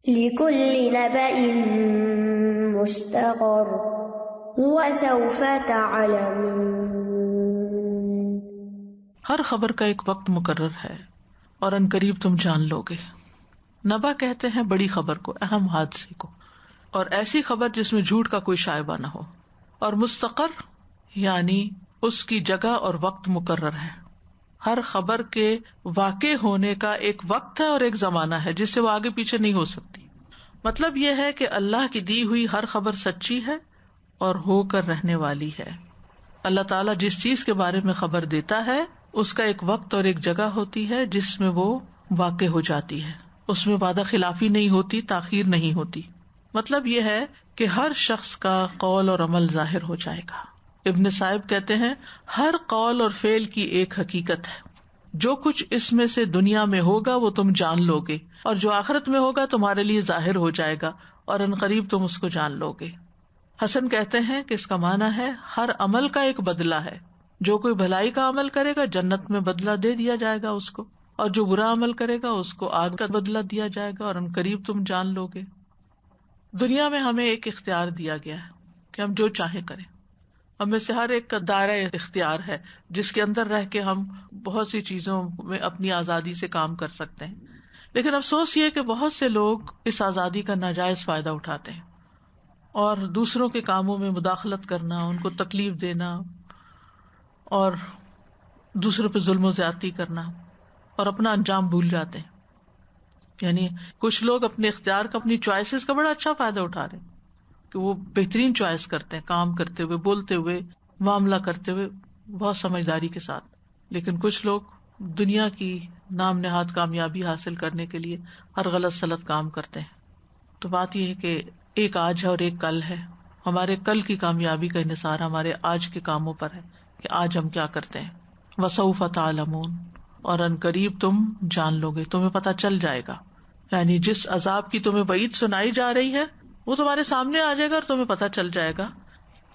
لِكُلِّ نَبَإٍ مُسْتَقَرٌّ وَسَوْفَ تَعْلَمُونَ۔ ہر خبر کا ایک وقت مقرر ہے اور ان قریب تم جان لو گے۔ نبا کہتے ہیں بڑی خبر کو، اہم حادثے کو، اور ایسی خبر جس میں جھوٹ کا کوئی شائبہ نہ ہو۔ اور مستقر یعنی اس کی جگہ اور وقت مقرر ہے۔ ہر خبر کے واقع ہونے کا ایک وقت ہے اور ایک زمانہ ہے جس سے وہ آگے پیچھے نہیں ہو سکتی۔ مطلب یہ ہے کہ اللہ کی دی ہوئی ہر خبر سچی ہے اور ہو کر رہنے والی ہے۔ اللہ تعالیٰ جس چیز کے بارے میں خبر دیتا ہے اس کا ایک وقت اور ایک جگہ ہوتی ہے جس میں وہ واقع ہو جاتی ہے، اس میں وعدہ خلافی نہیں ہوتی، تاخیر نہیں ہوتی۔ مطلب یہ ہے کہ ہر شخص کا قول اور عمل ظاہر ہو جائے گا۔ ابن صاحب کہتے ہیں ہر قول اور فعل کی ایک حقیقت ہے، جو کچھ اس میں سے دنیا میں ہوگا وہ تم جان لو گے، اور جو آخرت میں ہوگا تمہارے لیے ظاہر ہو جائے گا اور ان قریب تم اس کو جان لو گے۔ حسن کہتے ہیں کہ اس کا معنی ہے ہر عمل کا ایک بدلہ ہے، جو کوئی بھلائی کا عمل کرے گا جنت میں بدلہ دے دیا جائے گا اس کو، اور جو برا عمل کرے گا اس کو آگ کا بدلہ دیا جائے گا اور ان قریب تم جان لو گے۔ دنیا میں ہمیں ایک اختیار دیا گیا ہے کہ ہم جو چاہیں کریں، ہم میں سے ہر ایک کا دائرہ اختیار ہے جس کے اندر رہ کے ہم بہت سی چیزوں میں اپنی آزادی سے کام کر سکتے ہیں، لیکن افسوس یہ کہ بہت سے لوگ اس آزادی کا ناجائز فائدہ اٹھاتے ہیں اور دوسروں کے کاموں میں مداخلت کرنا، ان کو تکلیف دینا اور دوسروں پہ ظلم و زیادتی کرنا اور اپنا انجام بھول جاتے ہیں۔ یعنی کچھ لوگ اپنے اختیار کا، اپنی چوائسز کا بڑا اچھا فائدہ اٹھا رہے ہیں کہ وہ بہترین چوائس کرتے ہیں، کام کرتے ہوئے، بولتے ہوئے، معاملہ کرتے ہوئے بہت سمجھداری کے ساتھ، لیکن کچھ لوگ دنیا کی نام نہاد کامیابی حاصل کرنے کے لیے ہر غلط سلط کام کرتے ہیں۔ تو بات یہ ہے کہ ایک آج ہے اور ایک کل ہے، ہمارے کل کی کامیابی کا انحصار ہمارے آج کے کاموں پر ہے کہ آج ہم کیا کرتے ہیں۔ وَسَوْفَ تَعْلَمُونَ، اور ان قریب تم جان لو گے، تمہیں پتہ چل جائے گا۔ یعنی جس عذاب کی تمہیں وعید سنائی جا رہی ہے وہ تمہارے سامنے آ جائے گا اور تمہیں پتہ چل جائے گا۔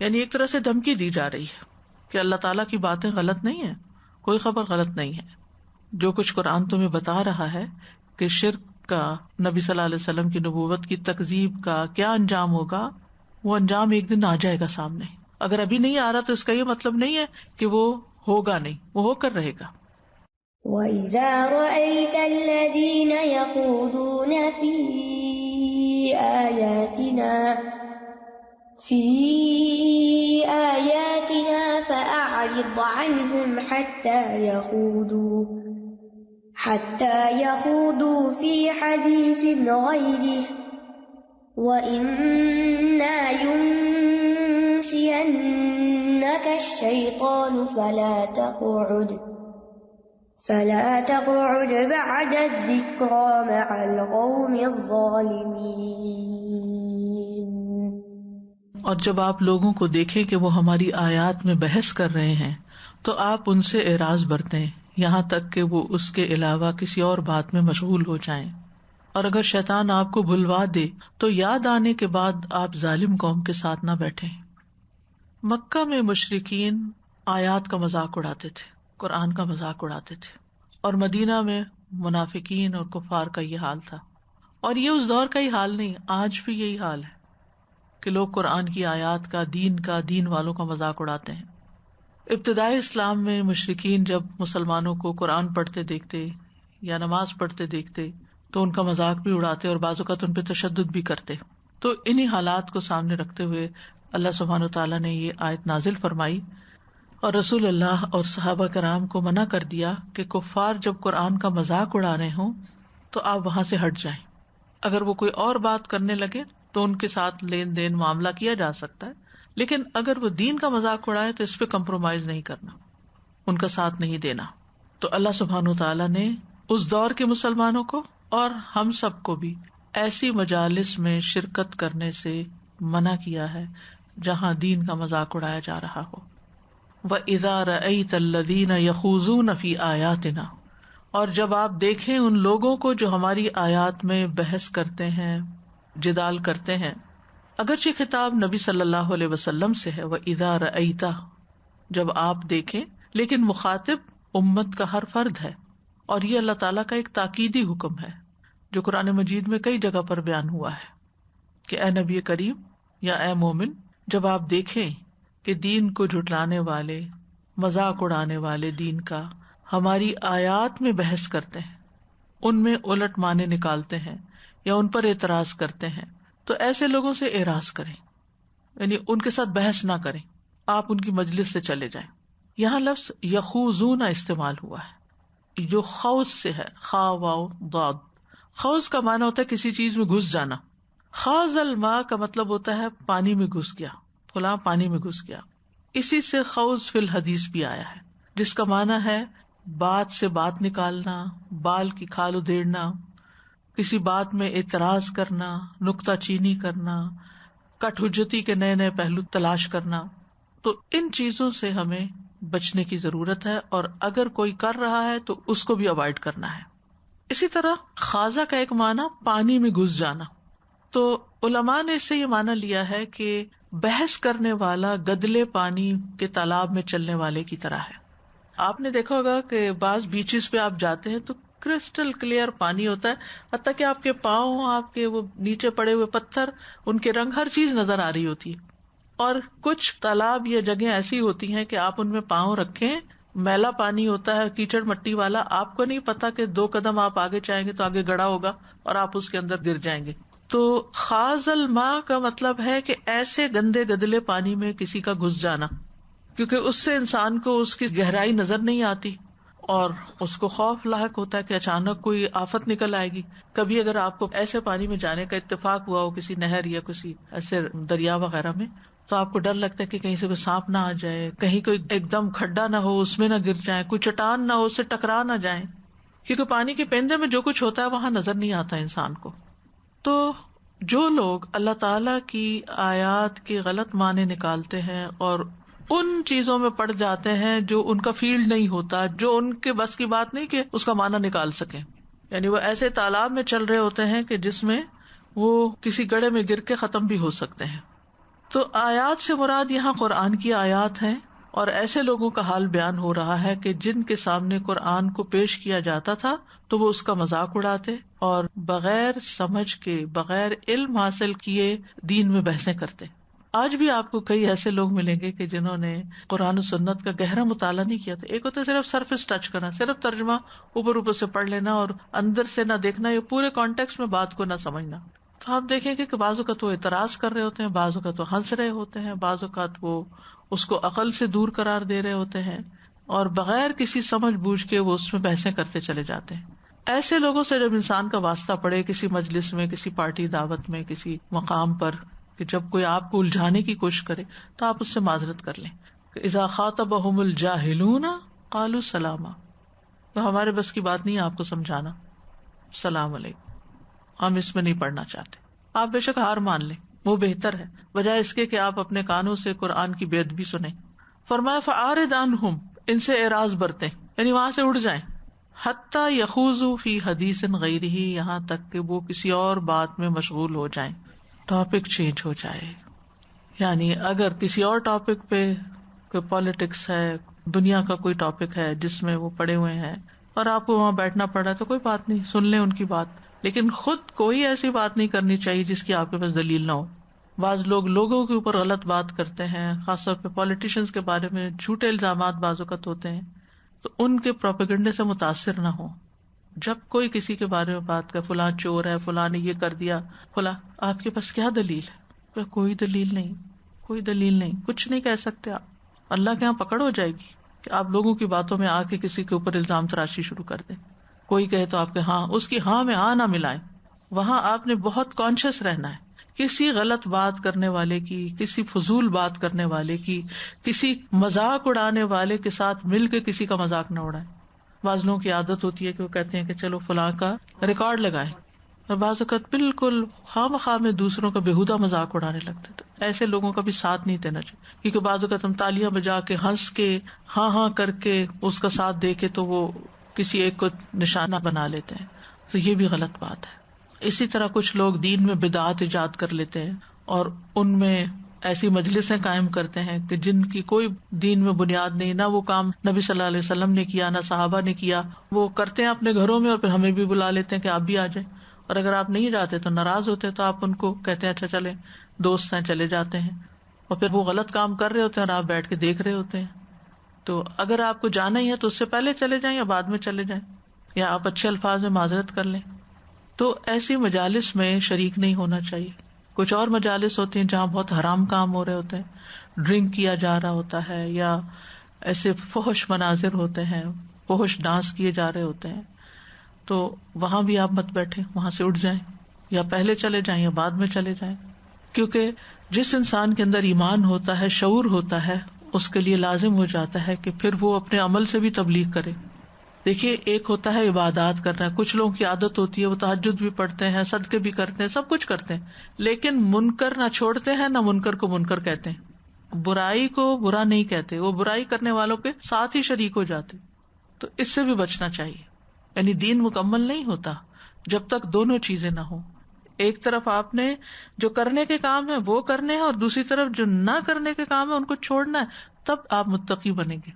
یعنی ایک طرح سے دھمکی دی جا رہی ہے کہ اللہ تعالیٰ کی باتیں غلط نہیں ہیں، کوئی خبر غلط نہیں ہے۔ جو کچھ قرآن تمہیں بتا رہا ہے کہ شرک کا، نبی صلی اللہ علیہ وسلم کی نبوت کی تکذیب کا کیا انجام ہوگا، وہ انجام ایک دن آ جائے گا سامنے۔ اگر ابھی نہیں آ رہا تو اس کا یہ مطلب نہیں ہے کہ وہ ہوگا نہیں، وہ ہو کر رہے گا۔ وَإِذَا رَأَيْتَ الَّذِينَ يَخُوضُونَ فِي آيَاتِنَا فَأَعْرِضْ عَنْهُمْ حَتَّى يَخُوضُوا فِي حَدِيثٍ غَيْرِهِ وَإِمَّا يُنْسِيَنَّكَ الشَّيْطَانُ فَلَا تَقْعُدْ بَعْدَ الذِّكْرَى مَعَ الْقَوْمِ الظَّالِمِينَ۔ اور جب آپ لوگوں کو دیکھیں کہ وہ ہماری آیات میں بحث کر رہے ہیں تو آپ ان سے اعراض برتیں یہاں تک کہ وہ اس کے علاوہ کسی اور بات میں مشغول ہو جائیں، اور اگر شیطان آپ کو بھلوا دے تو یاد آنے کے بعد آپ ظالم قوم کے ساتھ نہ بیٹھیں۔ مکہ میں مشرکین آیات کا مذاق اڑاتے تھے، قرآن کا مذاق اڑاتے تھے، اور مدینہ میں منافقین اور کفار کا یہ حال تھا۔ اور یہ اس دور کا ہی حال نہیں، آج بھی یہی حال ہے کہ لوگ قرآن کی آیات کا، دین والوں کا مذاق اڑاتے ہیں۔ ابتدائی اسلام میں مشرکین جب مسلمانوں کو قرآن پڑھتے دیکھتے یا نماز پڑھتے دیکھتے تو ان کا مذاق بھی اڑاتے اور بعض اوقات ان پہ تشدد بھی کرتے۔ تو انہی حالات کو سامنے رکھتے ہوئے اللہ سبحانہ وتعالیٰ نے یہ آیت نازل فرمائی اور رسول اللہ اور صحابہ کرام کو منع کر دیا کہ کفار جب قرآن کا مذاق اڑا رہے ہوں تو آپ وہاں سے ہٹ جائیں۔ اگر وہ کوئی اور بات کرنے لگے تو ان کے ساتھ لین دین معاملہ کیا جا سکتا ہے، لیکن اگر وہ دین کا مذاق اڑائے تو اس پہ کمپرومائز نہیں کرنا، ان کا ساتھ نہیں دینا۔ تو اللہ سبحانہ وتعالیٰ نے اس دور کے مسلمانوں کو اور ہم سب کو بھی ایسی مجالس میں شرکت کرنے سے منع کیا ہے جہاں دین کا مذاق اڑایا جا رہا ہو۔ وَإِذَا رَأَيْتَ الَّذِينَ يَخُوضُونَ فِي آيَاتِنَا، اور جب آپ دیکھیں ان لوگوں کو جو ہماری آیات میں بحث کرتے ہیں، جدال کرتے ہیں، اگرچہ خطاب نبی صلی اللہ علیہ وسلم سے ہے، وَإِذَا رَأَيْتَ، جب آپ دیکھیں، لیکن مخاطب امت کا ہر فرد ہے، اور یہ اللہ تعالیٰ کا ایک تاکیدی حکم ہے۔ جو قرآن مجید میں کئی جگہ پر بیان ہوا ہے کہ اے نبی کریم یا اے مومن، جب آپ دیکھیں کہ دین کو جھٹلانے والے، مذاق اڑانے والے دین کا ہماری آیات میں بحث کرتے ہیں، ان میں الٹ معنی نکالتے ہیں یا ان پر اعتراض کرتے ہیں، تو ایسے لوگوں سے اعراض کریں، یعنی ان کے ساتھ بحث نہ کریں، آپ ان کی مجلس سے چلے جائیں. یہاں لفظ یخوضون استعمال ہوا ہے جو خوض سے ہے، خا واو ضاد. خوض کا معنی ہوتا ہے کسی چیز میں گھس جانا. خاض الماء کا مطلب ہوتا ہے پانی میں گھس گیا، فلاں پانی میں گھس گیا. اسی سے خوض فی الحدیث بھی آیا ہے جس کا معنی ہے بات سے بات نکالنا، بال کی کھال ادھیڑنا، کسی بات میں اعتراض کرنا، نکتہ چینی کرنا، کٹ حجتی کے نئے نئے پہلو تلاش کرنا. تو ان چیزوں سے ہمیں بچنے کی ضرورت ہے، اور اگر کوئی کر رہا ہے تو اس کو بھی اوائڈ کرنا ہے. اسی طرح خاضہ کا ایک معنی پانی میں گھس جانا. تو علماء نے اس سے یہ معنی لیا ہے کہ بحث کرنے والا گدلے پانی کے تالاب میں چلنے والے کی طرح ہے. آپ نے دیکھا ہوگا کہ بعض بیچز پہ آپ جاتے ہیں تو کرسٹل کلیئر پانی ہوتا ہے، حتیٰ کہ آپ کے پاؤں، آپ کے وہ نیچے پڑے ہوئے پتھر، ان کے رنگ، ہر چیز نظر آ رہی ہوتی ہے. اور کچھ تالاب یا جگہیں ایسی ہوتی ہیں کہ آپ ان میں پاؤں رکھیں، میلا پانی ہوتا ہے، کیچڑ مٹی والا، آپ کو نہیں پتا کہ 2 قدم آپ آگے جائیں گے تو آگے گڑھا ہوگا اور آپ اس کے اندر گر جائیں گے. تو خاض الماء کا مطلب ہے کہ ایسے گندے گدلے پانی میں کسی کا گھس جانا، کیونکہ اس سے انسان کو اس کی گہرائی نظر نہیں آتی اور اس کو خوف لاحق ہوتا ہے کہ اچانک کوئی آفت نکل آئے گی. کبھی اگر آپ کو ایسے پانی میں جانے کا اتفاق ہوا ہو کسی نہر یا کسی ایسے دریا وغیرہ میں، تو آپ کو ڈر لگتا ہے کہ کہیں سے کوئی سانپ نہ آ جائے، کہیں کوئی ایک دم کھڈا نہ ہو اس میں نہ گر جائیں، کوئی چٹان نہ ہو اس سے ٹکرا نہ جائیں، کیونکہ پانی کے پیندے میں جو کچھ ہوتا ہے وہاں نظر نہیں آتا انسان کو. تو جو لوگ اللہ تعالی کی آیات کے غلط معنی نکالتے ہیں اور ان چیزوں میں پڑ جاتے ہیں جو ان کا فیلڈ نہیں ہوتا، جو ان کے بس کی بات نہیں کہ اس کا معنی نکال سکیں، یعنی وہ ایسے تالاب میں چل رہے ہوتے ہیں کہ جس میں وہ کسی گڑھے میں گر کے ختم بھی ہو سکتے ہیں. تو آیات سے مراد یہاں قرآن کی آیات ہیں، اور ایسے لوگوں کا حال بیان ہو رہا ہے کہ جن کے سامنے قرآن کو پیش کیا جاتا تھا تو وہ اس کا مذاق اڑاتے اور بغیر سمجھ کے، بغیر علم حاصل کیے دین میں بحثیں کرتے. آج بھی آپ کو کئی ایسے لوگ ملیں گے کہ جنہوں نے قرآن و سنت کا گہرا مطالعہ نہیں کیا تھا. ایک ہوتا ہے صرف سرفیس ٹچ کرنا، صرف ترجمہ اوپر سے پڑھ لینا اور اندر سے نہ دیکھنا، یا پورے کانٹیکسٹ میں بات کو نہ سمجھنا. تو آپ دیکھیں گے کہ بعض اوقات وہ اعتراض کر رہے ہوتے ہیں، بعض اوقات وہ ہنس رہے ہوتے ہیں، بعض اوقات وہ اس کو عقل سے دور قرار دے رہے ہوتے ہیں، اور بغیر کسی سمجھ بوجھ کے وہ اس میں بحثیں کرتے چلے جاتے ہیں. ایسے لوگوں سے جب انسان کا واسطہ پڑے کسی مجلس میں، کسی پارٹی دعوت میں، کسی مقام پر، کہ جب کوئی آپ کو الجھانے کی کوشش کرے تو آپ اس سے معذرت کر لیں. اذا خاطبهم الجاہلون قالوا سلاما، تو ہمارے بس کی بات نہیں ہے آپ کو سمجھانا، السلام علیکم، ہم اس میں نہیں پڑھنا چاہتے. آپ بے شک ہار مان لیں، وہ بہتر ہے بجائے اس کے کہ آپ اپنے کانوں سے قرآن کی بے ادبی سنیں. فرمایا فاعرض عنہم، ان سے اعراض برتیں، یعنی وہاں سے اڑ جائیں. حتی یخوضوا فی حدیث غیرہ، یہاں تک کہ وہ کسی اور بات میں مشغول ہو جائیں، ٹاپک چینج ہو جائے. یعنی اگر کسی اور ٹاپک پہ، کوئی پالیٹکس ہے، دنیا کا کوئی ٹاپک ہے جس میں وہ پڑے ہوئے ہیں اور آپ کو وہاں بیٹھنا پڑا تو کوئی بات نہیں، سن لیں ان کی بات، لیکن خود کوئی ایسی بات نہیں کرنی چاہیے جس کی آپ کے پاس دلیل نہ ہو. بعض لوگ لوگوں کے اوپر غلط بات کرتے ہیں، خاص طور پہ پالیٹیشنز کے بارے میں جھوٹے الزامات بعض اوقات ہوتے ہیں، تو ان کے پروپیگنڈے سے متاثر نہ ہو. جب کوئی کسی کے بارے میں بات کر، فلاں چور ہے، فلاں نے یہ کر دیا، فلاں، آپ کے پاس کیا دلیل ہے؟ کوئی دلیل نہیں، کوئی دلیل نہیں، کچھ نہیں کہہ سکتے آپ. اللہ کے یہاں پکڑ ہو جائے گی کہ آپ لوگوں کی باتوں میں آ کے کسی کے اوپر الزام تراشی شروع کر دیں. کوئی کہے تو آپ کے ہاں، اس کی ہاں میں ہاں نہ ملائیں. وہاں آپ نے بہت کانشیس رہنا ہے. کسی غلط بات کرنے والے کی، کسی فضول بات کرنے والے کی، کسی مذاق اڑانے والے کے ساتھ مل کے کسی کا مذاق نہ اڑائیں. بعض لوگوں کی عادت ہوتی ہے کہ وہ کہتے ہیں کہ چلو فلاں کا ریکارڈ لگائیں، اور بعض اوقات بالکل خواہ مخواہ میں دوسروں کا بےہودہ مذاق اڑانے لگتے. تو ایسے لوگوں کا بھی ساتھ نہیں دینا چاہیے، کیونکہ بعض اوقات ہم تالیاں بجا کے، ہنس کے، ہاں ہاں کر کے اس کا ساتھ دے کے تو وہ کسی ایک کو نشانہ بنا لیتے ہیں. تو یہ بھی غلط بات ہے. اسی طرح کچھ لوگ دین میں بدعات ایجاد کر لیتے ہیں اور ان میں ایسی مجلسیں قائم کرتے ہیں کہ جن کی کوئی دین میں بنیاد نہیں، نہ وہ کام نبی صلی اللہ علیہ وسلم نے کیا، نہ صحابہ نے کیا. وہ کرتے ہیں اپنے گھروں میں اور پھر ہمیں بھی بلا لیتے ہیں کہ آپ بھی آ جائیں، اور اگر آپ نہیں جاتے تو ناراض ہوتے تو آپ ان کو کہتے ہیں اچھا چلیں دوست ہیں چلے جاتے ہیں, اور پھر وہ غلط کام کر رہے ہوتے ہیں اور آپ بیٹھ کے دیکھ رہے ہوتے ہیں. تو اگر آپ کو جانا ہی ہے تو اس سے پہلے چلے جائیں یا بعد میں چلے جائیں, یا آپ اچھے الفاظ میں معذرت کر لیں. تو ایسی مجالس میں شریک نہیں ہونا چاہیے. کچھ اور مجالس ہوتی ہیں جہاں بہت حرام کام ہو رہے ہوتے ہیں, ڈرنک کیا جا رہا ہوتا ہے, یا ایسے فحش مناظر ہوتے ہیں, فحش ڈانس کیے جا رہے ہوتے ہیں, تو وہاں بھی آپ مت بیٹھیں, وہاں سے اٹھ جائیں, یا پہلے چلے جائیں یا بعد میں چلے جائیں. کیونکہ جس انسان کے اندر ایمان ہوتا ہے, شعور ہوتا ہے, اس کے لیے لازم ہو جاتا ہے کہ پھر وہ اپنے عمل سے بھی تبلیغ کرے. دیکھیے ایک ہوتا ہے عبادات کرنا, کچھ لوگوں کی عادت ہوتی ہے وہ تہجد بھی پڑھتے ہیں, صدقے بھی کرتے ہیں, سب کچھ کرتے ہیں, لیکن منکر نہ چھوڑتے ہیں نہ منکر کو منکر کہتے ہیں, برائی کو برا نہیں کہتے, وہ برائی کرنے والوں کے ساتھ ہی شریک ہو جاتے. تو اس سے بھی بچنا چاہیے. یعنی دین مکمل نہیں ہوتا جب تک دونوں چیزیں نہ ہوں. ایک طرف آپ نے جو کرنے کے کام ہے وہ کرنے ہیں, اور دوسری طرف جو نہ کرنے کے کام ہے ان کو چھوڑنا ہے, تب آپ متقی بنیں گے,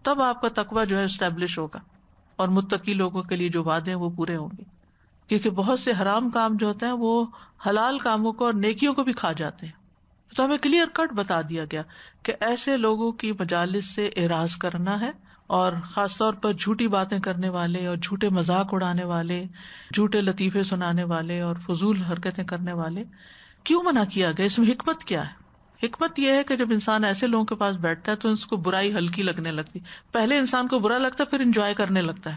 تب آپ کا تقویٰ جو ہے اسٹیبلش ہوگا, اور متقی لوگوں کے لیے جو وعدے ہیں وہ پورے ہوں گے. کیونکہ بہت سے حرام کام جو ہوتے ہیں وہ حلال کاموں کو اور نیکیوں کو بھی کھا جاتے ہیں. تو ہمیں کلیئر کٹ بتا دیا گیا کہ ایسے لوگوں کی مجالس سے اعراض کرنا ہے, اور خاص طور پر جھوٹی باتیں کرنے والے اور جھوٹے مذاق اڑانے والے, جھوٹے لطیفے سنانے والے اور فضول حرکتیں کرنے والے. کیوں منع کیا گیا؟ اس میں حکمت کیا ہے؟ حکمت یہ ہے کہ جب انسان ایسے لوگوں کے پاس بیٹھتا ہے تو اس کو برائی ہلکی لگنے لگتی. پہلے انسان کو برا لگتا ہے, پھر انجوائے کرنے لگتا ہے,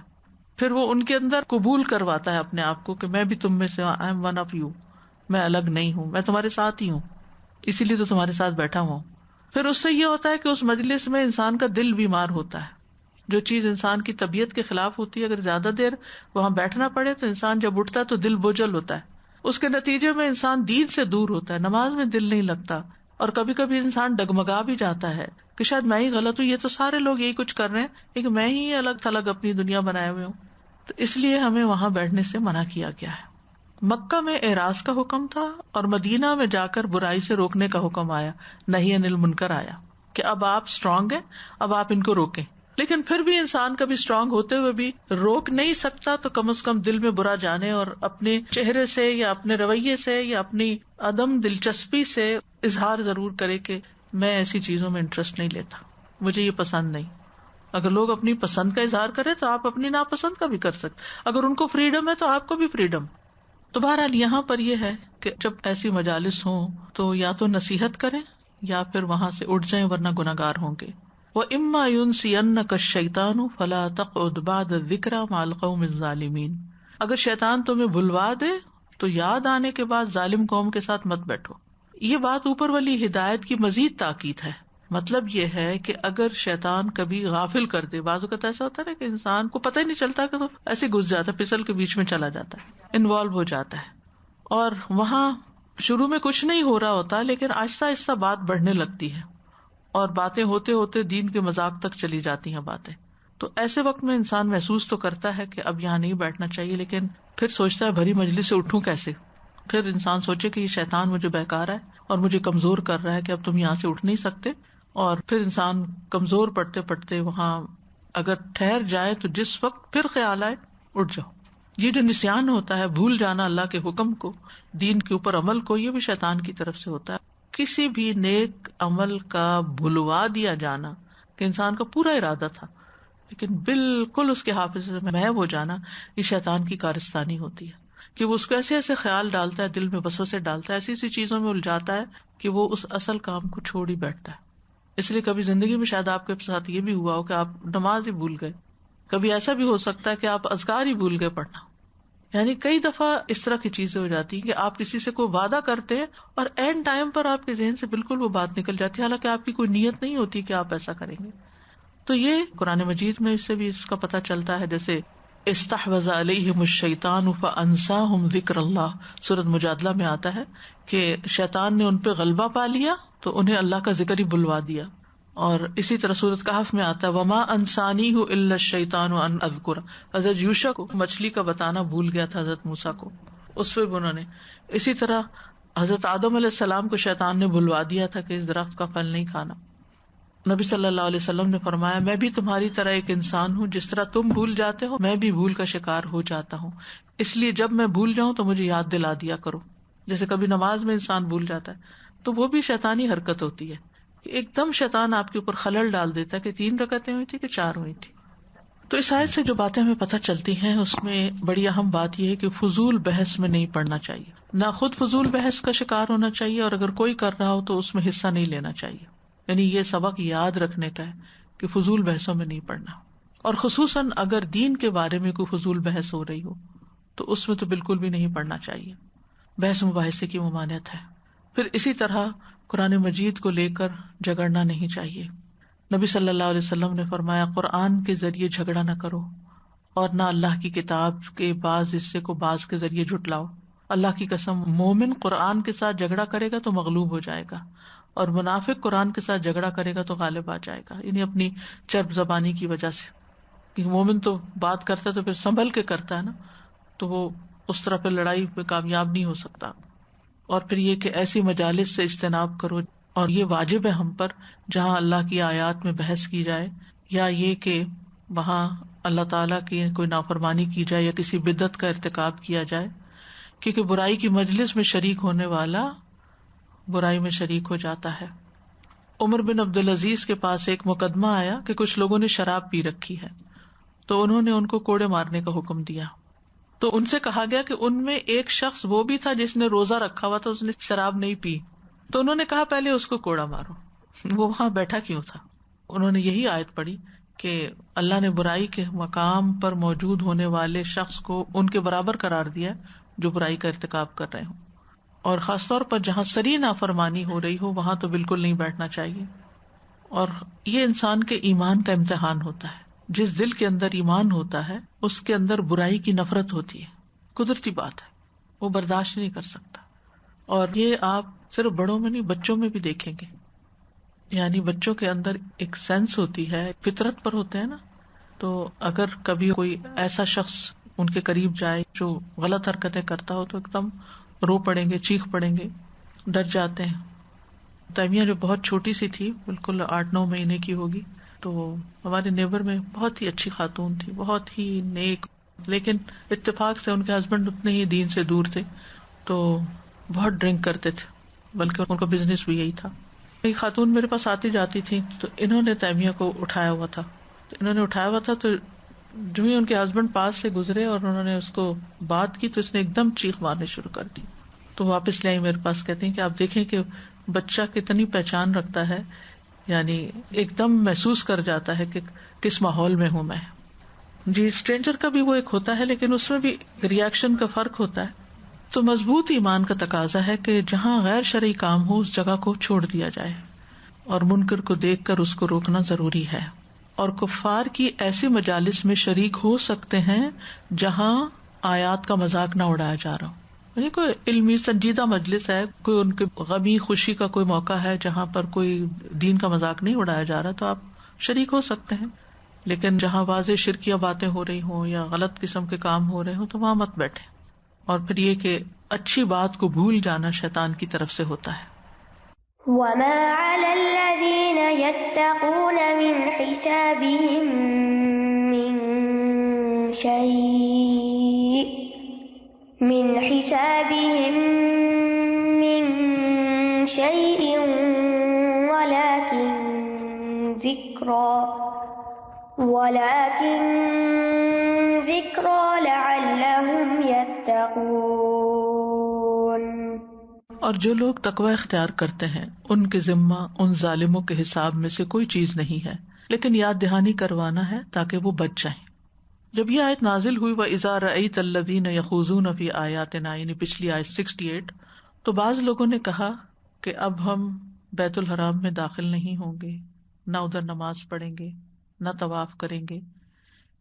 پھر وہ ان کے اندر قبول کرواتا ہے اپنے آپ کو کہ میں بھی تم میں سے, I am one of you, میں الگ نہیں ہوں, میں تمہارے ساتھ ہی ہوں, اسی لیے تو تمہارے ساتھ بیٹھا ہوں. پھر اس سے یہ ہوتا ہے کہ اس مجلس میں انسان کا دل بیمار ہوتا ہے. جو چیز انسان کی طبیعت کے خلاف ہوتی ہے, اگر زیادہ دیر وہاں بیٹھنا پڑے تو انسان جب اٹھتا ہے تو دل بوجھل ہوتا ہے. اس کے نتیجے میں انسان دین سے دور ہوتا ہے, نماز میں دل نہیں لگتا, اور کبھی کبھی انسان ڈگمگا بھی جاتا ہے کہ شاید میں ہی غلط ہوں, یہ تو سارے لوگ یہی کچھ کر رہے ہیں لیکن میں ہی الگ تھلگ اپنی دنیا بنائے ہوئے ہوں. تو اس لیے ہمیں وہاں بیٹھنے سے منع کیا گیا ہے. مکہ میں اعراض کا حکم تھا, اور مدینہ میں جا کر برائی سے روکنے کا حکم آیا, نہی عن المنکر آیا کہ اب آپ اسٹرانگ ہیں, اب آپ ان کو روکیں. لیکن پھر بھی انسان کبھی اسٹرانگ ہوتے ہوئے بھی روک نہیں سکتا, تو کم از کم دل میں برا جانے اور اپنے چہرے سے یا اپنے رویے سے یا اپنی عدم دلچسپی سے اظہار ضرور کرے کہ میں ایسی چیزوں میں انٹرسٹ نہیں لیتا, مجھے یہ پسند نہیں. اگر لوگ اپنی پسند کا اظہار کرے تو آپ اپنی ناپسند کا بھی کر سکتے. اگر ان کو فریڈم ہے تو آپ کو بھی فریڈم. تو بہرحال یہاں پر یہ ہے کہ جب ایسی مجالس ہوں تو یا تو نصیحت کریں یا پھر وہاں سے اٹھ جائیں, ورنہ گناہگار ہوں گے. وَإِمَّا يُنْسِيَنَّكَ الشَّيْطَانُ فَلَا تَقْعُدْ بَعْدَ الذِّكْرَىٰ مَعَ الْقَوْمِ الظَّالِمِينَ. اگر شیطان تمہیں بھلوا دے تو یاد آنے کے بعد ظالم قوم کے ساتھ مت بیٹھو. یہ بات اوپر والی ہدایت کی مزید تاکید ہے. مطلب یہ ہے کہ اگر شیطان کبھی غافل کر دے, بعض اوقات ایسا ہوتا ہے نا کہ انسان کو پتہ ہی نہیں چلتا کہ تو ایسے گھس جاتا ہے, پھسل کے بیچ میں چلا جاتا ہے, انوالو ہو جاتا ہے, اور وہاں شروع میں کچھ نہیں ہو رہا ہوتا لیکن آہستہ آہستہ بات بڑھنے لگتی ہے, اور باتیں ہوتے ہوتے دین کے مذاق تک چلی جاتی ہیں باتیں. تو ایسے وقت میں انسان محسوس تو کرتا ہے کہ اب یہاں نہیں بیٹھنا چاہیے, لیکن پھر سوچتا ہے بھری مجلس سے اٹھوں کیسے. پھر انسان سوچے کہ یہ شیطان مجھے بہکا رہا ہے اور مجھے کمزور کر رہا ہے کہ اب تم یہاں سے اٹھ نہیں سکتے. اور پھر انسان کمزور پڑتے پڑتے وہاں اگر ٹھہر جائے تو جس وقت پھر خیال آئے اٹھ جاؤ. یہ جو نسیان ہوتا ہے, بھول جانا اللہ کے حکم کو, دین کے اوپر عمل کو, یہ بھی شیطان کی طرف سے ہوتا ہے. کسی بھی نیک عمل کا بھلوا دیا جانا کہ انسان کا پورا ارادہ تھا لیکن بالکل اس کے حافظے میں محو ہو جانا, یہ شیطان کی کارستانی ہوتی ہے کہ وہ اس کو ایسے ایسے خیال ڈالتا ہے, دل میں وسوسے ڈالتا ہے, ایسی ایسی چیزوں میں الجھاتا ہے کہ وہ اس اصل کام کو چھوڑ ہی بیٹھتا ہے. اس لیے کبھی زندگی میں شاید آپ کے ساتھ یہ بھی ہوا ہو کہ آپ نماز ہی بھول گئے, کبھی ایسا بھی ہو سکتا ہے کہ آپ اذکار ہی بھول گئے پڑھنا. یعنی کئی دفعہ اس طرح کی چیزیں ہو جاتی ہیں کہ آپ کسی سے کوئی وعدہ کرتے ہیں اور اینڈ ٹائم پر آپ کے ذہن سے بالکل وہ بات نکل جاتی ہے, حالانکہ آپ کی کوئی نیت نہیں ہوتی کہ آپ ایسا کریں گے. تو یہ قرآن مجید میں اس سے بھی اس کا پتہ چلتا ہے, جیسے استحوذ علیہم الشیطان فانساہم ذکر اللہ, سورۃ مجادلہ میں آتا ہے کہ شیطان نے ان پہ غلبہ پا لیا تو انہیں اللہ کا ذکر ہی بلوا دیا. اور اسی طرح سورۃ کہف میں آتا ہے وما انسانیہ الا الشیطان ان اذکر, حضرت یوشع کو مچھلی کا بتانا بھول گیا تھا حضرت موسیٰ کو, اس پہ بھی انہوں نے. اسی طرح حضرت آدم علیہ السلام کو شیطان نے بلوا دیا تھا کہ اس درخت کا پھل نہیں کھانا. نبی صلی اللہ علیہ وسلم نے فرمایا میں بھی تمہاری طرح ایک انسان ہوں، جس طرح تم بھول جاتے ہو میں بھی بھول کا شکار ہو جاتا ہوں، اس لیے جب میں بھول جاؤں تو مجھے یاد دلا دیا کرو. جیسے کبھی نماز میں انسان بھول جاتا ہے تو وہ بھی شیطانی حرکت ہوتی ہے کہ ایک دم شیطان آپ کے اوپر خلل ڈال دیتا ہے کہ 3 رکعتیں ہوئی تھی کہ 4 ہوئی تھی. تو اس آیت سے جو باتیں ہمیں پتہ چلتی ہیں اس میں بڑی اہم بات یہ ہے کہ فضول بحث میں نہیں پڑنا چاہیے، نہ خود فضول بحث کا شکار ہونا چاہیے، اور اگر کوئی کر رہا ہو تو اس میں حصہ نہیں لینا چاہیے. یعنی یہ سبق یاد رکھنے کا ہے کہ فضول بحثوں میں نہیں پڑنا، اور خصوصاً اگر دین کے بارے میں کوئی فضول بحث ہو رہی ہو تو اس میں تو بالکل بھی نہیں پڑنا چاہیے. بحث مباحثے کی ممانعت ہے. پھر اسی طرح قرآن مجید کو لے کر جھگڑنا نہیں چاہیے. نبی صلی اللہ علیہ وسلم نے فرمایا قرآن کے ذریعے جھگڑا نہ کرو اور نہ اللہ کی کتاب کے بعض حصے کو بعض کے ذریعے جھٹلاؤ. اللہ کی قسم مومن قرآن کے ساتھ جھگڑا کرے گا تو مغلوب ہو جائے گا، اور منافق قرآن کے ساتھ جھگڑا کرے گا تو غالب آ جائے گا، یعنی اپنی چرب زبانی کی وجہ سے. کہ مومن تو بات کرتا ہے تو پھر سنبھل کے کرتا ہے نا، تو وہ اس طرح پھر لڑائی میں کامیاب نہیں ہو سکتا. اور پھر یہ کہ ایسی مجالس سے اجتناب کرو، اور یہ واجب ہے ہم پر جہاں اللہ کی آیات میں بحث کی جائے، یا یہ کہ وہاں اللہ تعالیٰ کی کوئی نافرمانی کی جائے یا کسی بدعت کا ارتکاب کیا جائے، کیونکہ برائی کی مجلس میں شریک ہونے والا برائی میں شریک ہو جاتا ہے. عمر بن عبدالعزیز کے پاس ایک مقدمہ آیا کہ کچھ لوگوں نے شراب پی رکھی ہے، تو انہوں نے ان کو کوڑے مارنے کا حکم دیا. تو ان سے کہا گیا کہ ان میں ایک شخص وہ بھی تھا جس نے روزہ رکھا ہوا تھا، اس نے شراب نہیں پی. تو انہوں نے کہا پہلے اس کو کوڑا مارو. وہ وہاں بیٹھا کیوں تھا؟ انہوں نے یہی آیت پڑھی کہ اللہ نے برائی کے مقام پر موجود ہونے والے شخص کو ان کے برابر قرار دیا جو برائی کا ارتکاب کر رہے ہوں، اور خاص طور پر جہاں سری نافرمانی ہو رہی ہو وہاں تو بالکل نہیں بیٹھنا چاہیے. اور یہ انسان کے ایمان کا امتحان ہوتا ہے. جس دل کے اندر ایمان ہوتا ہے اس کے اندر برائی کی نفرت ہوتی ہے، قدرتی بات ہے، وہ برداشت نہیں کر سکتا. اور یہ آپ صرف بڑوں میں نہیں بچوں میں بھی دیکھیں گے. یعنی بچوں کے اندر ایک سینس ہوتی ہے، فطرت پر ہوتے ہیں نا، تو اگر کبھی کوئی ایسا شخص ان کے قریب جائے جو غلط حرکتیں کرتا ہو تو ایک دم رو پڑیں گے، چیخ پڑیں گے، ڈر جاتے ہیں. تیمیہ جو بہت چھوٹی سی تھی، بالکل 8-9 مہینے کی ہوگی، تو ہمارے نیبر میں بہت ہی اچھی خاتون تھی، بہت ہی نیک، لیکن اتفاق سے ان کے ہسبینڈ اتنے ہی دین سے دور تھے، تو بہت ڈرنک کرتے تھے، بلکہ ان کا بزنس بھی یہی تھا. ایک خاتون میرے پاس آتی جاتی تھی، تو انہوں نے تیمیہ کو اٹھایا ہوا تھا. تو جو ہی ان کے ہسبینڈ پاس سے گزرے اور انہوں نے اس کو بات کی تو اس نے ایک دم چیخ مارنے شروع کر دی. تو واپس لے آئی میرے پاس، کہتے ہیں کہ آپ دیکھیں کہ بچہ کتنی پہچان رکھتا ہے، یعنی ایک دم محسوس کر جاتا ہے کہ کس ماحول میں ہوں میں. جی اسٹرینجر کا بھی وہ ایک ہوتا ہے، لیکن اس میں بھی ریئیکشن کا فرق ہوتا ہے. تو مضبوط ایمان کا تقاضا ہے کہ جہاں غیر شرعی کام ہو اس جگہ کو چھوڑ دیا جائے، اور منکر کو دیکھ کر اس کو روکنا ضروری ہے. اور کفار کی ایسی مجالس میں شریک ہو سکتے ہیں جہاں آیات کا مذاق نہ اڑایا جا رہا ہو. یعنی کوئی علمی سنجیدہ مجلس ہے، کوئی ان کے غمی خوشی کا کوئی موقع ہے جہاں پر کوئی دین کا مذاق نہیں اڑایا جا رہا، تو آپ شریک ہو سکتے ہیں. لیکن جہاں واضح شرکیہ باتیں ہو رہی ہوں یا غلط قسم کے کام ہو رہے ہوں تو وہاں مت بیٹھے. اور پھر یہ کہ اچھی بات کو بھول جانا شیطان کی طرف سے ہوتا ہے. وَمَا عَلَى الَّذِينَ يَتَّقُونَ مِنْ حِسَابِهِمْ مِنْ شَيْءٍ وَلَكِنْ ذِكْرَى لَعَلَّهُمْ يَتَّقُونَ. اور جو لوگ تقوی اختیار کرتے ہیں ان کے ذمہ ان ظالموں کے حساب میں سے کوئی چیز نہیں ہے، لیکن یاد دہانی کروانا ہے تاکہ وہ بچ جائیں. جب یہ آیت نازل ہوئی وَإِذَا رَأَيْتَ الَّذِينَ يَخُوضُونَ فِي آيَاتِنَا، یعنی پچھلی آیت 68، تو بعض لوگوں نے کہا کہ اب ہم بیت الحرام میں داخل نہیں ہوں گے، نہ ادھر نماز پڑھیں گے، نہ طواف کریں گے،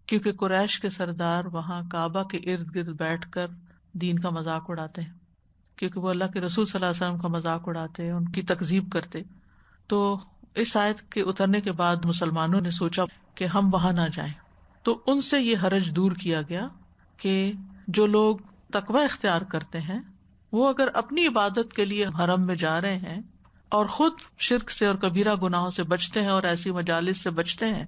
کیونکہ قریش کے سردار وہاں کعبہ کے ارد گرد بیٹھ کر دین کا مذاق اڑاتے ہیں، کیونکہ وہ اللہ کے رسول صلی اللہ علیہ وسلم کا مذاق اڑاتے، ان کی تکذیب کرتے. تو اس آیت کے اترنے کے بعد مسلمانوں نے سوچا کہ ہم وہاں نہ جائیں، تو ان سے یہ حرج دور کیا گیا کہ جو لوگ تقوی اختیار کرتے ہیں وہ اگر اپنی عبادت کے لیے حرم میں جا رہے ہیں اور خود شرک سے اور کبیرہ گناہوں سے بچتے ہیں اور ایسی مجالس سے بچتے ہیں،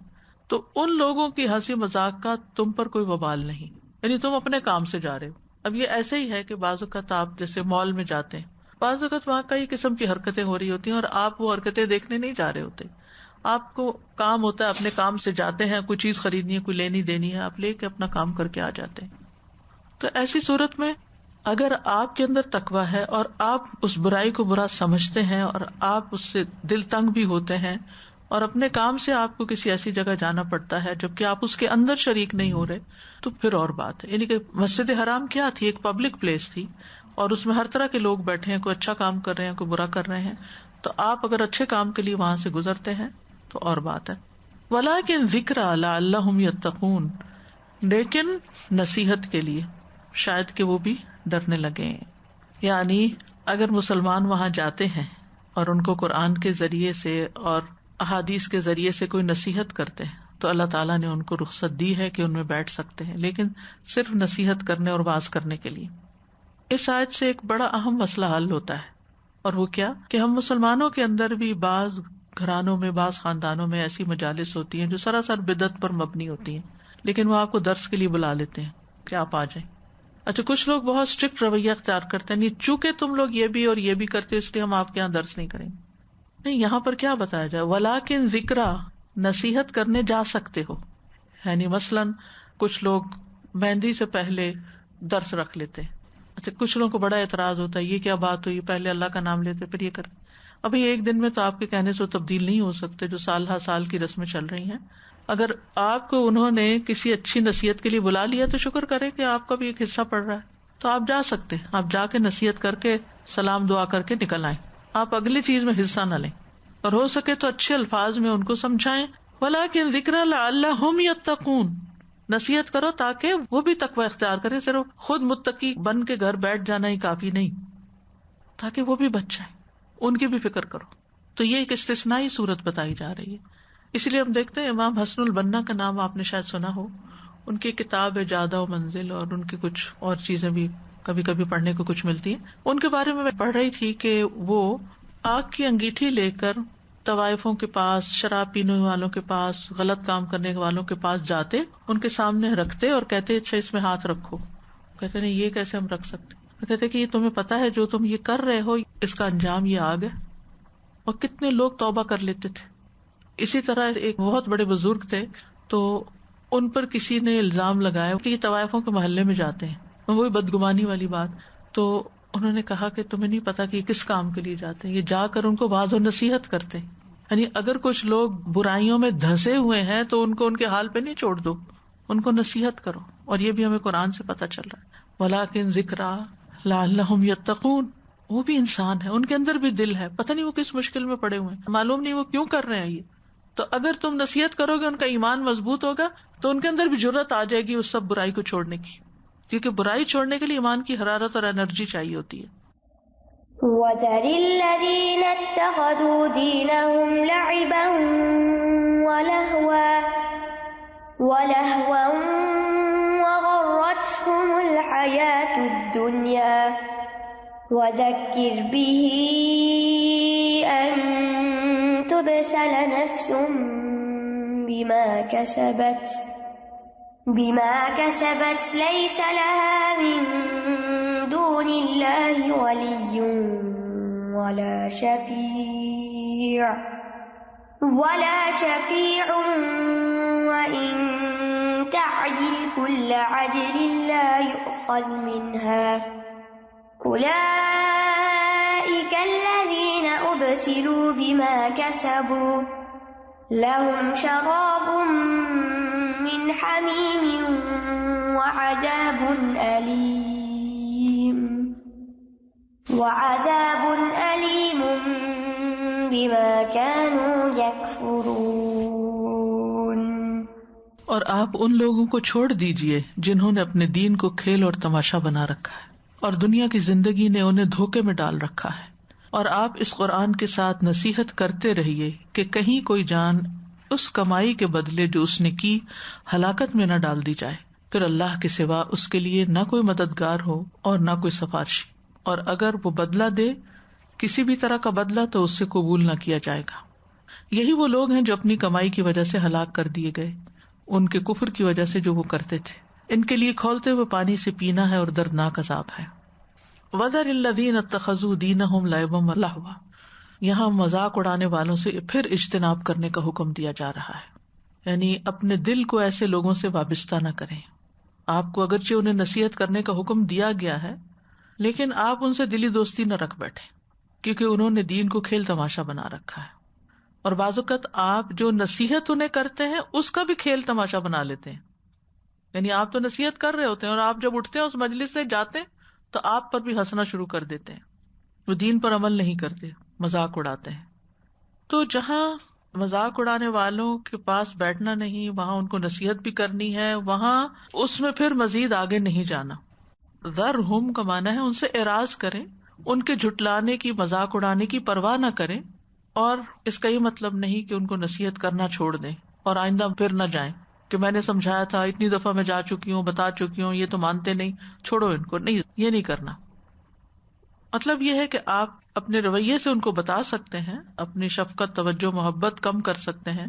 تو ان لوگوں کی ہنسی مذاق کا تم پر کوئی وبال نہیں، یعنی تم اپنے کام سے جا رہے ہو. اب یہ ایسے ہی ہے کہ بعض اوقات آپ جیسے مال میں جاتے ہیں، بعض اوقات وہاں کئی قسم کی حرکتیں ہو رہی ہوتی ہیں اور آپ وہ حرکتیں دیکھنے نہیں جا رہے ہوتے. آپ کو کام ہوتا ہے، اپنے کام سے جاتے ہیں، کوئی چیز خریدنی ہے، کوئی لینی دینی ہے، آپ لے کے اپنا کام کر کے آ جاتے ہیں. تو ایسی صورت میں اگر آپ کے اندر تقویٰ ہے اور آپ اس برائی کو برا سمجھتے ہیں اور آپ اس سے دل تنگ بھی ہوتے ہیں اور اپنے کام سے آپ کو کسی ایسی جگہ جانا پڑتا ہے جبکہ آپ اس کے اندر شریک نہیں ہو رہے، تو پھر اور بات ہے. یعنی کہ مسجد حرام کیا تھی؟ ایک پبلک پلیس تھی اور اس میں ہر طرح کے لوگ بیٹھے ہیں، کوئی اچھا کام کر رہے ہیں، کوئی برا کر رہے ہیں. تو آپ اگر اچھے کام کے لیے وہاں سے گزرتے ہیں تو اور بات ہے. وَلَٰكِن ذِكْرَىٰ لَعَلَّهُمْ يَتَّقُونَ، لیکن نصیحت کے لیے شاید کہ وہ بھی ڈرنے لگے. یعنی اگر مسلمان وہاں جاتے ہیں اور ان کو قرآن کے ذریعے سے اور احادیث کے ذریعے سے کوئی نصیحت کرتے ہیں تو اللہ تعالیٰ نے ان کو رخصت دی ہے کہ ان میں بیٹھ سکتے ہیں، لیکن صرف نصیحت کرنے اور واعظ کرنے کے لیے. اس آیت سے ایک بڑا اہم مسئلہ حل ہوتا ہے، اور وہ کیا کہ ہم مسلمانوں کے اندر بھی بعض گھرانوں میں، بعض خاندانوں میں ایسی مجالس ہوتی ہیں جو سراسر بدعت پر مبنی ہوتی ہیں، لیکن وہ آپ کو درس کے لیے بلا لیتے ہیں کہ آپ آ جائیں. اچھا، کچھ لوگ بہت اسٹرکٹ رویہ اختیار کرتے ہیں، نہیں چونکہ تم لوگ یہ بھی اور یہ بھی کرتے اس لیے ہم آپ کے یہاں درس نہیں کریں گے. نہیں، یہاں پر کیا بتایا جائے؟ ولیکن ذکرا، نصیحت کرنے جا سکتے ہو. یعنی مثلاً کچھ لوگ مہندی سے پہلے درس رکھ لیتے ہیں. اچھا، کچھ لوگوں کو بڑا اعتراض ہوتا ہے، یہ کیا بات ہوئی، پہلے اللہ کا نام لیتے پھر یہ کرتے. ابھی ایک دن میں تو آپ کے کہنے سے وہ تبدیل نہیں ہو سکتے جو سال ہر سال کی رسمیں چل رہی ہیں. اگر آپ کو انہوں نے کسی اچھی نصیحت کے لیے بلا لیا تو شکر کریں کہ آپ کا بھی ایک حصہ پڑ رہا ہے، تو آپ جا سکتے ہیں. آپ جا کے نصیحت کر کے سلام دعا کر کے نکل آئیں، آپ اگلی چیز میں حصہ نہ لیں، اور ہو سکے تو اچھے الفاظ میں ان کو سمجھائیں. ولیکن ذکر لعلہم یتقون، نصیحت کرو تاکہ وہ بھی تقوی اختیار کرے. صرف خود متقی بن کے گھر بیٹھ جانا ہی کافی نہیں، تاکہ وہ بھی بچ جائیں، ان کی بھی فکر کرو. تو یہ ایک استثنائی صورت بتائی جا رہی ہے. اس لیے ہم دیکھتے ہیں امام حسن البنا کا نام آپ نے شاید سنا ہو، ان کی کتاب ہے جادہ و منزل، اور ان کی کچھ اور چیزیں بھی کبھی کبھی پڑھنے کو کچھ ملتی ہیں. ان کے بارے میں پڑھ رہی تھی کہ وہ آگ کی انگیٹھی لے کر طوائفوں کے پاس، شراب پینے والوں کے پاس، غلط کام کرنے والوں کے پاس جاتے، ان کے سامنے رکھتے اور کہتے اچھا اس میں ہاتھ رکھو. کہتے نہیں، یہ کیسے ہم رکھ سکتے؟ کہتے کہ یہ تمہیں پتا ہے جو تم یہ کر رہے ہو اس کا انجام یہ آگ ہے. اور کتنے لوگ توبہ کر لیتے تھے. اسی طرح ایک بہت بڑے بزرگ تھے، تو ان پر کسی نے الزام لگایا کہ یہ طوائفوں کے محلے میں جاتے ہیں، وہی بدگمانی والی بات. تو انہوں نے کہا کہ تمہیں نہیں پتا کہ یہ کس کام کے لیے جاتے ہیں، یہ جا کر ان کو واعظ و نصیحت کرتے ہیں. یعنی اگر کچھ لوگ برائیوں میں دھنسے ہوئے ہیں تو ان کو ان کے حال پہ نہیں چھوڑ دو، ان کو نصیحت کرو. اور یہ بھی ہمیں قرآن سے پتا چل رہا ہے. ولیکن ذکرا لعلہم یتقون، وہ بھی انسان ہے، ان کے اندر بھی دل ہے، پتہ نہیں وہ کس مشکل میں پڑے ہوئے ہیں، معلوم نہیں وہ کیوں کر رہے ہیں یہ. تو اگر تم نصیحت کرو گے، ان کا ایمان مضبوط ہوگا تو ان کے اندر بھی جرأت آ جائے گی اس سب برائی کو چھوڑنے کی، کیونکہ برائی چھوڑنے کے لیے ایمان کی حرارت اور انرجی چاہیے ہوتی ہے. وَذَرِ الَّذِينَ اتَّخَذُوا دِينَهُمْ لَعِبًا وَلَهْوًا وَغَرَّتْهُمُ الْحَيَاةُ الدُّنْيَا وَذَكِّرْ بِهِ أَن تُبْسَلَ نَفْسٌ بِمَا كَسَبَتْ لَيْسَ لَهَا مِن دُونِ اللَّهِ وَلِيٌّ وَلَا شَفِيعٌ وَإِن تَعْدِلْ كُلَّ عَدْلٍ لَا يُؤْخَذْ مِنْهَا أُولَئِكَ الَّذِينَ أُبْسِلُوا بِمَا كَسَبُوا لَهُمْ شَرَابٌ مِّنْ حَمِيمٍ وَعَذَابٌ أَلِيمٌ بِمَا كَانُوا يَكْفُرُونَ. اور آپ ان لوگوں کو چھوڑ دیجئے جنہوں نے اپنے دین کو کھیل اور تماشا بنا رکھا ہے، اور دنیا کی زندگی نے انہیں دھوکے میں ڈال رکھا ہے. اور آپ اس قرآن کے ساتھ نصیحت کرتے رہیے کہ کہیں کوئی جان اس کمائی کے بدلے جو اس نے کی ہلاکت میں نہ ڈال دی جائے، پھر اللہ کے سوا اس کے لیے نہ کوئی مددگار ہو اور نہ کوئی سفارشی. اور اگر وہ بدلہ دے کسی بھی طرح کا بدلہ تو اس سے قبول نہ کیا جائے گا. یہی وہ لوگ ہیں جو اپنی کمائی کی وجہ سے ہلاک کر دیے گئے، ان کے کفر کی وجہ سے جو وہ کرتے تھے. ان کے لیے کھولتے ہوئے پانی سے پینا ہے اور دردناک عذاب ہے. وَذَرِ الَّذِينَ اتَّخَذُوا دِينَهُمْ لَعِبًا وَلَهْوًا. یہاں مذاق اڑانے والوں سے پھر اجتناب کرنے کا حکم دیا جا رہا ہے، یعنی اپنے دل کو ایسے لوگوں سے وابستہ نہ کریں. آپ کو اگرچہ انہیں نصیحت کرنے کا حکم دیا گیا ہے، لیکن آپ ان سے دلی دوستی نہ رکھ بیٹھیں، کیونکہ انہوں نے دین کو کھیل تماشا بنا رکھا ہے. اور بعض اوقات آپ جو نصیحت انہیں کرتے ہیں اس کا بھی کھیل تماشا بنا لیتے ہیں. یعنی آپ تو نصیحت کر رہے ہوتے ہیں اور آپ جب اٹھتے ہیں اس مجلس سے جاتے ہیں تو آپ پر بھی ہنسنا شروع کر دیتے ہیں. وہ دین پر عمل نہیں کرتے، مذاق اڑاتے ہیں. تو جہاں مذاق اڑانے والوں کے پاس بیٹھنا نہیں، وہاں ان کو نصیحت بھی کرنی ہے، وہاں اس میں پھر مزید آگے نہیں جانا. ذرہم کا معنی ہے ان سے اعراض کریں، ان کے جھٹلانے کی، مذاق اڑانے کی پرواہ نہ کریں. اور اس کا یہ مطلب نہیں کہ ان کو نصیحت کرنا چھوڑ دیں اور آئندہ پھر نہ جائیں کہ میں نے سمجھایا تھا، اتنی دفعہ میں جا چکی ہوں، بتا چکی ہوں، یہ تو مانتے نہیں، چھوڑو ان کو. نہیں، یہ نہیں کرنا. مطلب یہ ہے کہ آپ اپنے رویے سے ان کو بتا سکتے ہیں، اپنی شفقت، توجہ، محبت کم کر سکتے ہیں،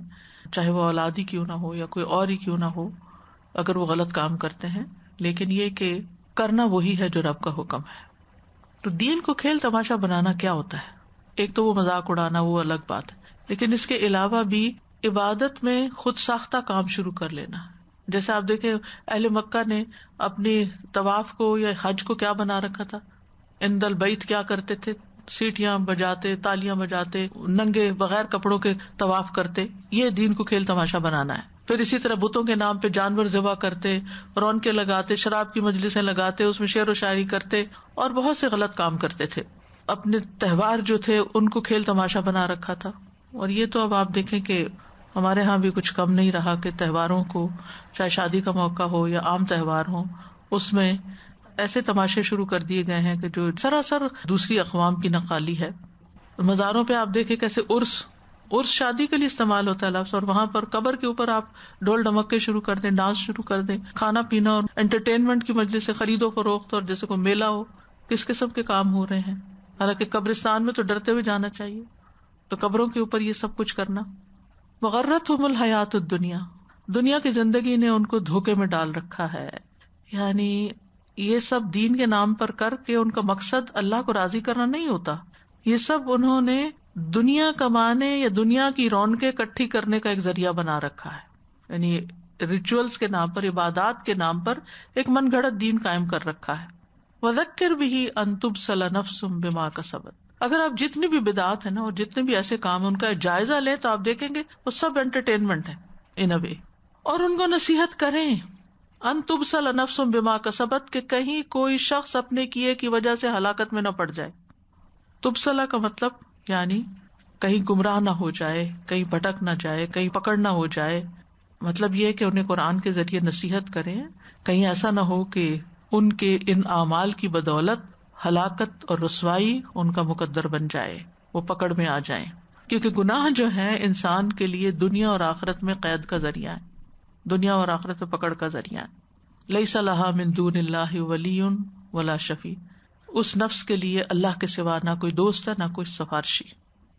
چاہے وہ اولاد ہی کیوں نہ ہو یا کوئی اور ہی کیوں نہ ہو، اگر وہ غلط کام کرتے ہیں. لیکن یہ کہ کرنا وہی ہے جو رب کا حکم ہے. تو دین کو کھیل تماشا بنانا کیا ہوتا ہے؟ ایک تو وہ مذاق اڑانا، وہ الگ بات ہے، لیکن اس کے علاوہ بھی عبادت میں خود ساختہ کام شروع کر لینا. جیسے آپ دیکھیں اہل مکہ نے اپنی طواف کو یا حج کو کیا بنا رکھا تھا. عند البیت کیا کرتے تھے؟ سیٹیاں بجاتے، تالیاں بجاتے، ننگے بغیر کپڑوں کے طواف کرتے. یہ دین کو کھیل تماشا بنانا ہے. پھر اسی طرح بتوں کے نام پہ جانور ذبح کرتے، رونقیں لگاتے، شراب کی مجلسیں لگاتے، اس میں شعر و شاعری کرتے اور بہت سے غلط کام کرتے تھے. اپنے تہوار جو تھے ان کو کھیل تماشا بنا رکھا تھا. اور یہ تو اب آپ دیکھیں کہ ہمارے ہاں بھی کچھ کم نہیں رہا کہ تہواروں کو، چاہے شادی کا موقع ہو یا عام تہوار ہو، اس میں ایسے تماشے شروع کر دیے گئے ہیں کہ جو سراسر دوسری اقوام کی نقالی ہے. مزاروں پہ آپ دیکھیں کیسے عرس شادی کے لیے استعمال ہوتا ہے لفظ، اور وہاں پر قبر کے اوپر آپ ڈول ڈمکے شروع کر دیں، ڈانس شروع کر دیں، کھانا پینا اور انٹرٹینمنٹ کی مجلس سے، خرید و فروخت اور جیسے کوئی میلہ ہو. کس قسم کے کام ہو رہے ہیں. حالانکہ قبرستان میں تو ڈرتے ہوئے جانا چاہیے، تو قبروں کے اوپر یہ سب کچھ کرنا. وغرتہم الحیات الدنیا، دنیا کی زندگی نے ان کو دھوکے میں ڈال رکھا ہے. یعنی یہ سب دین کے نام پر کر کے ان کا مقصد اللہ کو راضی کرنا نہیں ہوتا. یہ سب انہوں نے دنیا کمانے یا دنیا کی رونقیں اکٹھی کرنے کا ایک ذریعہ بنا رکھا ہے. یعنی ریچولز کے نام پر، عبادات کے نام پر ایک من گھڑت دین قائم کر رکھا ہے. وذکر بہ ان تبصل نفس بما کسبت. اگر آپ جتنی بھی بدعات ہیں نا اور جتنے بھی ایسے کام ہیں ان کا جائزہ لیں تو آپ دیکھیں گے وہ سب انٹرٹینمنٹ ہے ان اے وے. اور ان کو نصیحت کریں، ان تبصل نفس بما کسبت، کہ کہیں کوئی شخص اپنے کیے کی وجہ سے ہلاکت میں نہ پڑ جائے. تبصلہ کا مطلب یعنی کہیں گمراہ نہ ہو جائے، کہیں بھٹک نہ جائے، کہیں پکڑ نہ ہو جائے. مطلب یہ کہ انہیں قرآن کے ذریعے نصیحت کریں، کہیں ایسا نہ ہو کہ ان کے ان اعمال کی بدولت ہلاکت اور رسوائی ان کا مقدر بن جائے، وہ پکڑ میں آ جائیں. کیونکہ گناہ جو ہے انسان کے لیے دنیا اور آخرت میں قید کا ذریعہ ہے، دنیا اور آخرت میں پکڑ کا ذریعہ ہے. لیس لہا من دون اللہ ولی ولا شفیع. اس نفس کے لیے اللہ کے سوا نہ کوئی دوست ہے نہ کوئی سفارشی.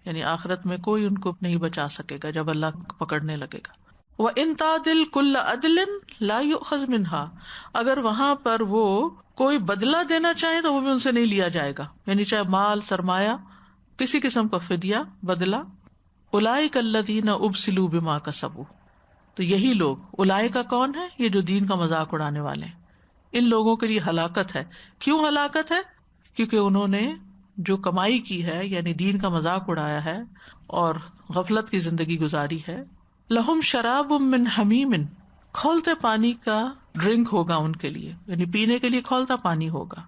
یعنی آخرت میں کوئی ان کو نہیں بچا سکے گا جب اللہ پکڑنے لگے گا. وَإِن تَعْدِلْ كُلَّ عَدْلٍ لَا يُؤْخَذْ مِنْهَا. اگر وہاں پر وہ کوئی بدلہ دینا چاہے تو وہ بھی ان سے نہیں لیا جائے گا، یعنی چاہے مال، سرمایہ، کسی قسم کا فدیہ، بدلہ. اولئک الذین ابسلوا بما کسبوا. تو یہی لوگ، اولئک کون ہے؟ یہ جو دین کا مذاق اڑانے والے ہیں. ان لوگوں کے لیے ہلاکت ہے. کیوں ہلاکت ہے؟ کیونکہ انہوں نے جو کمائی کی ہے، یعنی دین کا مذاق اڑایا ہے اور غفلت کی زندگی گزاری ہے. لہم شراب من حمیم، کھولتے پانی کا ڈرنک ہوگا ان کے لیے، یعنی پینے کے لیے کھولتا پانی ہوگا.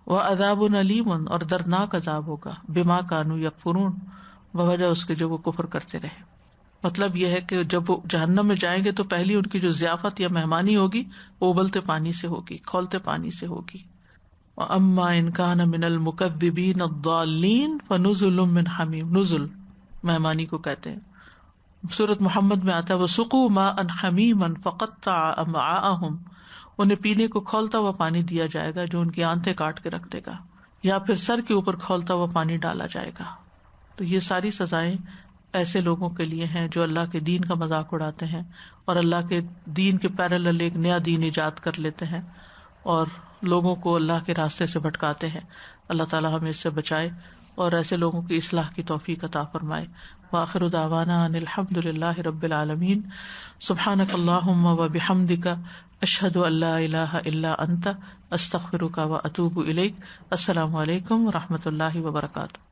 وعذاب علیم، اور دردناک عذاب ہوگا. بما کانوا یکفرون، بوجہ اس کے جو وہ کفر کرتے رہے. مطلب یہ ہے کہ جب وہ جہنم میں جائیں گے تو پہلی ان کی جو ضیافت یا مہمانی ہوگی وہ ابلتے پانی سے ہوگی، کھولتے پانی سے ہوگی. اما ان کان من المکذبین الضالین فنزل من حمیم. نزل مہمانی کو کہتے ہیں. سورۃ محمد میں آتا ہے وسقوا ماء حمیما فقطع امعاءهم. انہیں پینے کو کھولتا ہوا پانی دیا جائے گا جو ان کی آنتیں کاٹ کے رکھ دے گا. یا پھر سر کے اوپر کھولتا ہوا پانی ڈالا جائے گا. تو یہ ساری سزائیں ایسے لوگوں کے لیے ہیں جو اللہ کے دین کا مذاق اڑاتے ہیں اور اللہ کے دین کے پیرالل ایک نیا دین ایجاد کر لیتے ہیں اور لوگوں کو اللہ کے راستے سے بھٹکاتے ہیں. اللہ تعالیٰ ہمیں اس سے بچائے اور ایسے لوگوں کی اصلاح کی توفیق عطا فرمائے. وآخر دعوانا ان الحمد للہ رب العالمین. سبحانک اللہم و بحمدک اشہد ان لا الہ الا انت استغفرک و اتوب الیک. السلام علیکم و رحمۃ اللہ وبرکاتہ.